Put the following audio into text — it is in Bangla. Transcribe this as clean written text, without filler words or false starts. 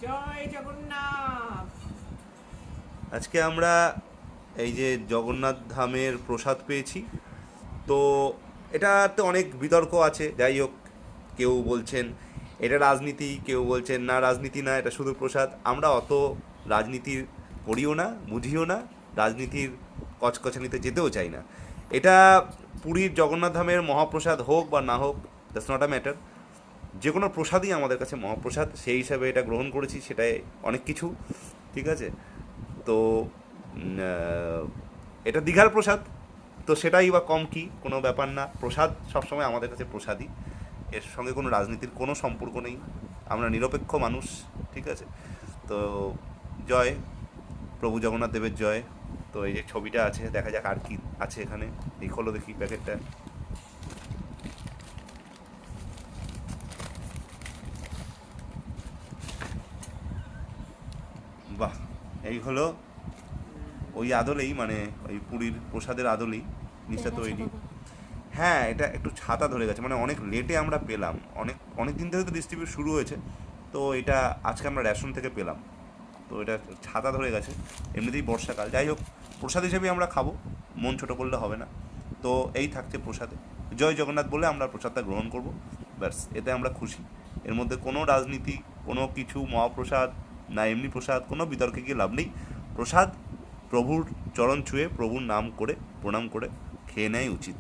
জয় জগন্নাথ। আজকে আমরা এই যে জগন্নাথ ধামের প্রসাদ পেয়েছি, তো এটাতে অনেক বিতর্ক আছে। যাই হোক, কেউ বলছেন এটা রাজনীতি, কেউ বলছেন না রাজনীতি না, এটা শুধু প্রসাদ। আমরা অত রাজনীতি করিও না, বুঝিও না, রাজনীতির কচকচানিতে যেতেও চাই না। এটা পুরীর জগন্নাথ ধামের মহাপ্রসাদ হোক বা না হোক, দ্যাটস নট আ ম্যাটার। যে কোনো প্রসাদই আমাদের কাছে মহাপ্রসাদ, সেই হিসাবে এটা গ্রহণ করেছি, সেটাই অনেক কিছু। ঠিক আছে, তো এটা দীঘার প্রসাদ, তো সেটাই বা কম কি, কোনো ব্যাপার না। প্রসাদ সবসময় আমাদের কাছে প্রসাদই, এর সঙ্গে কোনো রাজনীতির কোনো সম্পর্ক নেই। আমরা নিরপেক্ষ মানুষ। ঠিক আছে, তো জয় প্রভু জগন্নাথ দেবের জয়। তো এই যে ছবিটা আছে, দেখা যাক আর কি আছে এখানে। এই খোলো দেখি প্যাকেটটা। বাহ, এই হলো ওই আদলেই, মানে ওই পুরীর প্রসাদের আদলেই জিনিসটা তৈরি। হ্যাঁ, এটা একটু ছাতা ধরে গেছে, মানে অনেক লেটে আমরা পেলাম। অনেক অনেক দিন থেকে তো ডিস্ট্রিবিউট শুরু হয়েছে, তো এটা আজকে আমরা রেশন থেকে পেলাম। তো এটা ছাতা ধরে গেছে, এমনিতেই বর্ষাকাল। যাই হোক, প্রসাদ হিসেবেই আমরা খাবো, মন ছোটো করলে হবে না। তো এই থাকছে প্রসাদে, জয় জগন্নাথ বলে আমরা প্রসাদটা গ্রহণ করব, ব্যাস, এতে আমরা খুশি। এর মধ্যে কোনো রাজনীতি, কোনো কিছু, মহাপ্রসাদ না এমনি প্রসাদ, কোনো বিতর্কে গিয়ে লাভ নেই। প্রসাদ প্রভুর চরণ ছুঁয়ে প্রভুর নাম করে প্রণাম করে খেয়ে নেয় উচিত।